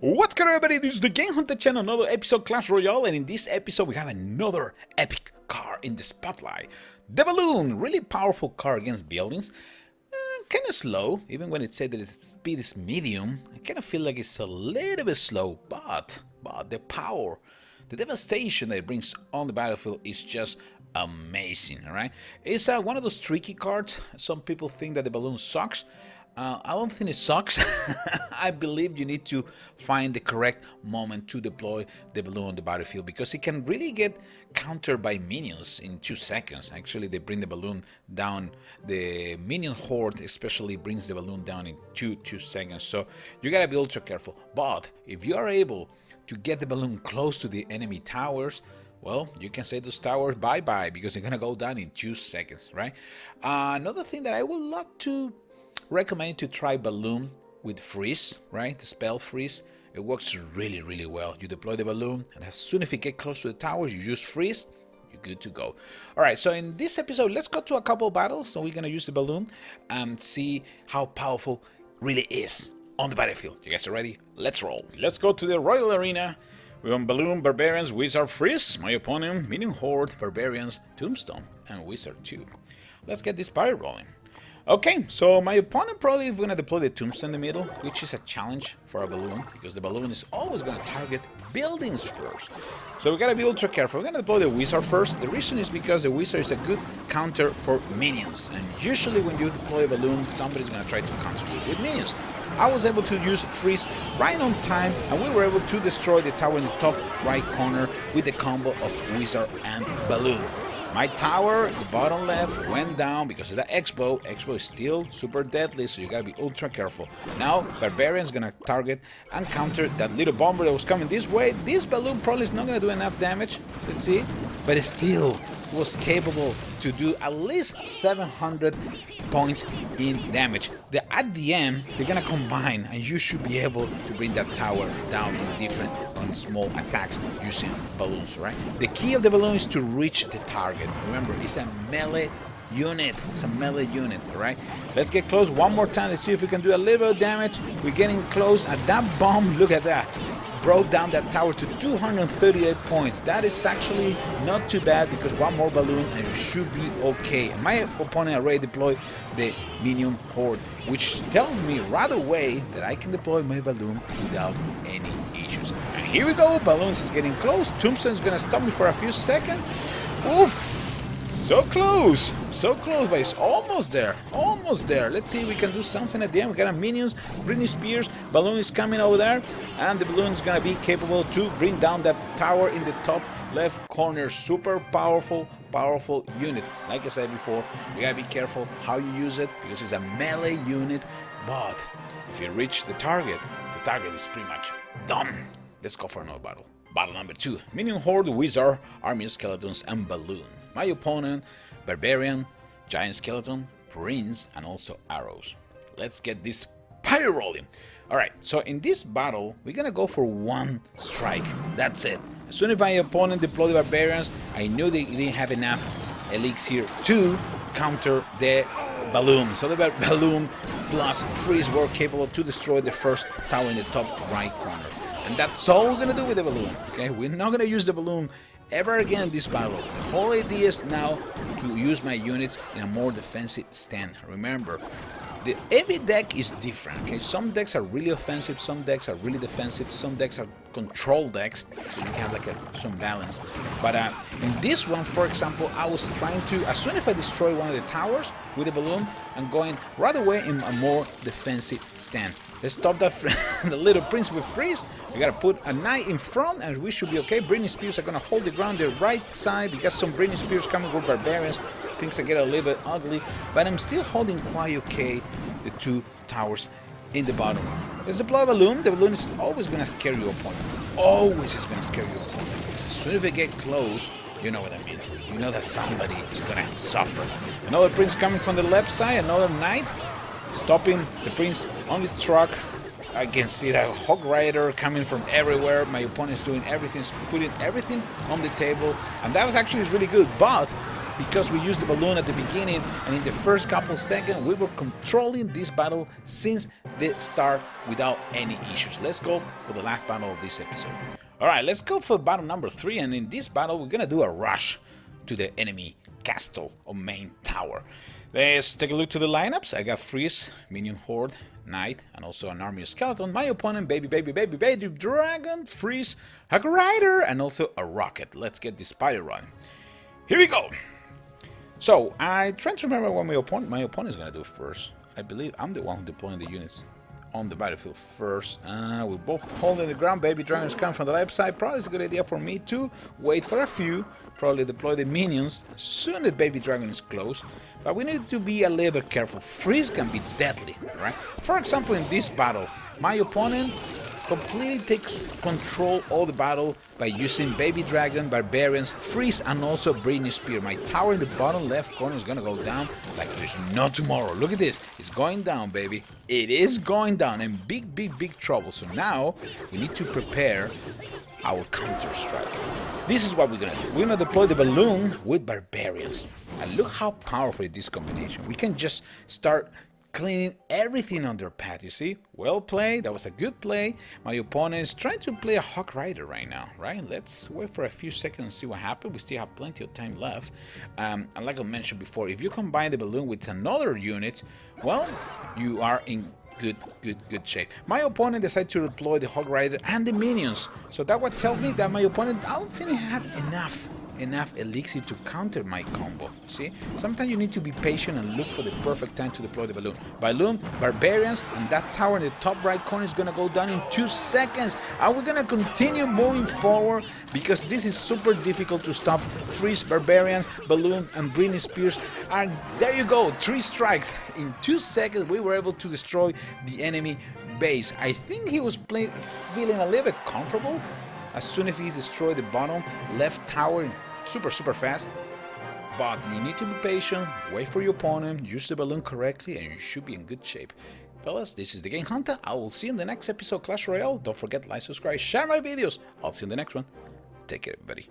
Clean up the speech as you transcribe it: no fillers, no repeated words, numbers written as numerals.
What's good, everybody? This is the TheGameHuntah channel, another episode Clash Royale, and in this episode we have another epic car in the spotlight. The balloon, really powerful car against buildings. Kind of slow, even when it said that its speed is medium. I kind of feel like it's a little bit slow, but the power, the devastation that it brings on the battlefield is just amazing. All right, it's one of those tricky cards. Some people think that the balloon sucks. I don't think it sucks. I believe you need to find the correct moment to deploy the balloon on the battlefield, because it can really get countered by minions in 2 seconds. Actually, they bring the balloon down. The minion horde especially brings the balloon down in two seconds. So you gotta be ultra careful. But if you are able to get the balloon close to the enemy towers, well, you can say those towers bye-bye, because they're gonna go down in 2 seconds, right? Another thing that I would love to recommend to try balloon with freeze, right? The spell freeze. It works really well. You deploy the balloon, and as soon as it gets close to the towers, you use freeze, you're good to go. Alright, so in this episode, let's go to a couple battles. So we're gonna use the balloon and see how powerful really is on the battlefield. You guys are ready? Let's roll. Let's go to the Royal Arena. We're on Balloon, Barbarians, Wizard, Freeze. My opponent, Minion Horde, Barbarians, Tombstone, and Wizard 2. Let's get this party rolling. Okay, so my opponent probably is going to deploy the Tombstone in the middle, which is a challenge for a balloon, because the balloon is always going to target buildings first. So we got to be ultra careful. We're going to deploy the Wizard first. The reason is because the Wizard is a good counter for minions, and usually when you deploy a balloon, somebody's going to try to counter you with minions. I was able to use freeze right on time, and we were able to destroy the tower in the top right corner with the combo of Wizard and balloon. My tower, the bottom left, went down because of the X-Bow. X-Bow is still super deadly, so you gotta be ultra careful. Now, Barbarian's gonna target and counter that little bomber that was coming this way. This balloon probably is not gonna do enough damage, let's see. But it still was capable to do at least 700 points in damage. At the end, they're gonna combine, and you should be able to bring that tower down in different small attacks using balloons, right? The key of the balloon is to reach the target. Remember, it's a melee unit. It's a melee unit, all right? Let's get close one more time. Let's see if we can do a little bit of damage. We're getting close, and that bomb, look at that, brought down that tower to 238 points. That is actually not too bad, because one more balloon and it should be okay. And my opponent already deployed the Minion Horde, which tells me right away that I can deploy my balloon without any issues. And here we go, balloons is getting close. Tombstone's gonna stop me for a few seconds. Oof! So close, but it's almost there, almost there. Let's see if we can do something at the end. We got our minions, Britney Spears, balloon is coming over there, and the balloon is gonna be capable to bring down that tower in the top left corner. Super powerful unit. Like I said before, you gotta be careful how you use it, because it's a melee unit, but if you reach the target is pretty much done. Let's go for another battle. Battle number 2, Minion Horde, Wizard, Army of Skeletons, and Balloon. My opponent, Barbarian, Giant Skeleton, Prince, and also Arrows. Let's get this party rolling. Alright, so in this battle, we're gonna go for one strike. That's it. As soon as my opponent deployed the Barbarians, I knew they didn't have enough elixir to counter the balloon. So the balloon plus freeze were capable to destroy the first tower in the top right corner. And that's all we're gonna do with the balloon. Okay, we're not gonna use the balloon ever again in this battle. The whole idea is now to use my units in a more defensive stand. Remember, every deck is different. Okay, some decks are really offensive, some decks are really defensive, some decks are control decks, so you can have like some balance. But in this one, for example, I was trying to, as soon as I destroy one of the towers with the balloon, I'm going right away in a more defensive stand. Let's stop that the little prince with freeze. We gotta put a knight in front, and we should be okay. Britney Spears are gonna hold the ground the right side, because some Britney Spears coming with Barbarians. Things are getting a little bit ugly, but I'm still holding quite okay the 2 towers in the bottom. Let's deploy a balloon. The balloon is always gonna scare your opponent. Always is gonna scare your opponent. Because as soon as they get close, you know what I mean. You know that somebody is gonna suffer. Another prince coming from the left side, another knight stopping the prince on his truck. I can see that Hog Rider coming from everywhere. My opponent is doing everything, putting everything on the table, and that was actually really good. But because we used the balloon at the beginning, and in the first couple seconds we were controlling this battle since the start without any issues. Let's go for the last battle of this episode. Alright, let's go for battle number 3, and in this battle we're gonna do a rush to the enemy castle or main tower. Let's take a look to the lineups. I got Freeze, Minion Horde, Knight, and also an army of skeleton. My opponent, baby dragon, Freeze, Hug Rider, and also a rocket. Let's get this party running. Here we go. So I trying to remember what my opponent is gonna do first. I believe I'm the one deploying the units on the battlefield first. We're both holding the ground. Baby dragon is coming from the left side. Probably it's a good idea for me to wait for a few. Probably deploy the minions as soon as baby dragon is close. But we need to be a little bit careful. Freeze can be deadly, right? For example, in this battle, my opponent completely takes control of the battle by using baby dragon, barbarians, freeze, and also Britney Spear. My tower in the bottom left corner is gonna go down like there's no tomorrow. Look at this, it's going down, baby. It is going down, in big trouble. So now we need to prepare our counter strike. This is what we're gonna do. We're gonna deploy the balloon with barbarians, and look how powerful this combination. We can just start cleaning everything on their path, you see? Well played, that was a good play. My opponent is trying to play a Hawk Rider right now, right? Let's wait for a few seconds and see what happens. We still have plenty of time left. And like I mentioned before, if you combine the balloon with another unit, well, you are in good shape. My opponent decided to deploy the Hog Rider and the minions. So that would tell me that my opponent, I don't think he have enough elixir to counter my combo. See, sometimes you need to be patient and look for the perfect time to deploy the balloon, barbarians, and that tower in the top right corner is gonna go down in 2 seconds, and we're gonna continue moving forward because this is super difficult to stop. Freeze, barbarians, balloon, and Britney Spears, and there you go, 3 strikes in 2 seconds. We were able to destroy the enemy base. I think he was feeling a little bit comfortable as soon as he destroyed the bottom left tower super fast. But you need to be patient, wait for your opponent, use the balloon correctly, and you should be in good shape. Fellas, this is the Game Hunter. I will see you in the next episode of Clash Royale. Don't forget, like, subscribe, share my videos. I'll see you in the next one. Take care, everybody.